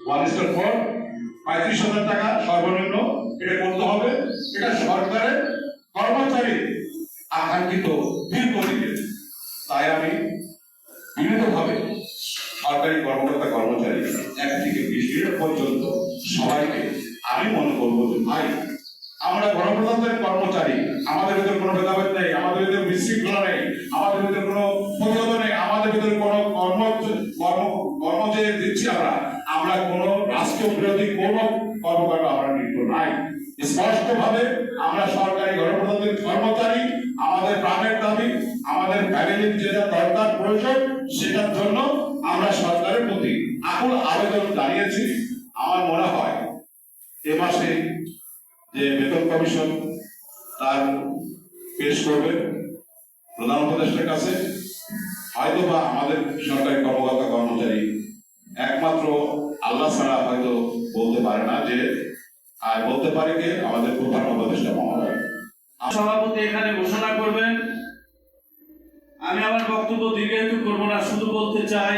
1:4 35,000 টাকা সর্বনিম্ন এটা করতে হবে। এটা সরকারের কর্মচারী আকাঙ্ক্ষিত দীর্ঘদিনের। তাই আমি বিনীতভাবে সরকারি কর্মকর্তা কর্মচারী 1 থেকে 20 মিনিট পর্যন্ত সবাইকে আমি মনে করবো যে ভাই আমরা গণপ্রজাতন্ত্রের কর্মচারী, আমাদের ভিতরে কোনো ভেদাভেদ নেই, আমাদের ভিতরে বিশৃঙ্খলা নেই, আমাদের ভিতরে কোনো প্রতিরোধ নেই, আমাদের ভিতরে কোনো কর্ম যে দিচ্ছি আমরা কোনো রাষ্ট্র বিরোধী কোনো কর্মকাণ্ড আমরা লিপ্ত নাই। স্পষ্টভাবে আমরা সরকারি গণপ্রজাতন্ত্রের কর্মচারী, আমাদের প্রাণের দাবি, আমাদের ফ্যামিলির যেটা দরকার প্রয়োজন সেটার জন্য আমরা সরকারের প্রতি আকুল আবেদন জানিয়েছি। আমার মনে হয় এ মাসে যে বেতন কমিশন তার পেশ করবে প্রধান উপদেষ্টার কাছে, হয়তো বা আমাদের সরকারি কর্মকর্তা কর্মচারী একমাত্র আল্লাহ ছাড়া হয়তো বলতে পারে না যে, আর বলতে পারে কে? আমাদের প্রধান উপদেষ্টা মহোদয়। সভাপতি এখানে ঘোষণা করবেন। আমি আমার বক্তব্য দীর্ঘায়িত করব না, শুধু বলতে চাই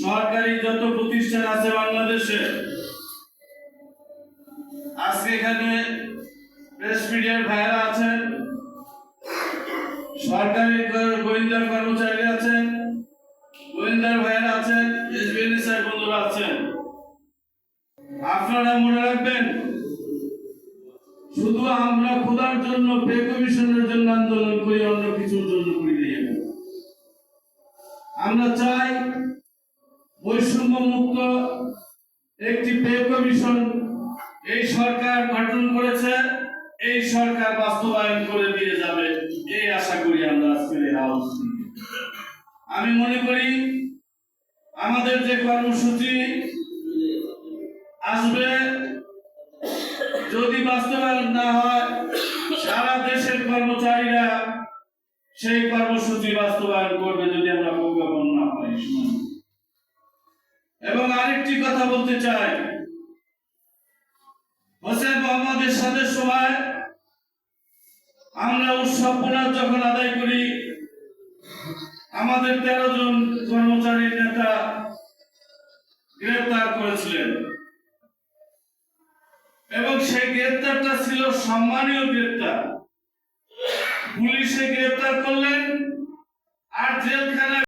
সরকারি যত প্রতিষ্ঠান আছে বাংলাদেশে, আজকে এখানে প্রেস মিডিয়ার ভাইয়েরা আছেন, সরকারি গোয়েন্দা কর্মচারী আছেন, গোয়েন্দার ভাইয়েরা আছেন, এসবিএনএসের বন্ধুরা আছেন। আপনারা মনে রাখবেন, শুধু আমরা খোদার জন্য পে কমিশনের জন্য আন্দোলন করি, অন্য কিছুর জন্য করি না। আমরা চাই বৈষম্য মুক্ত একটি পে কমিশন এই সরকার গঠন করেছে, এই সরকার বাস্তবায়ন করে দিয়ে যাবে, এই আশা করি আমরা আজকের এই হাউস। আমি মনে করি আমাদের যে কর্মসূচি আসবে, যদি বাস্তবায়ন না হয় সারা দেশের কর্মচারীরা সেই কর্মসূচি বাস্তবায়ন করবে যদি আমরা প্রজ্ঞাপন না পাই। এবং আরেকটি কথা বলতে চাই, হোসেন মোহাম্মদের সাথে সময় আমরা উৎসব বোনাস যখন আদায় করি, আমাদের 13 জন কর্মচারী নেতা গ্রেফতার করেছিলেন এবং সেই গ্রেফতারটা ছিল সম্মানীয় গ্রেফতার। পুলিশে গ্রেফতার করলেন আর জেলখানায়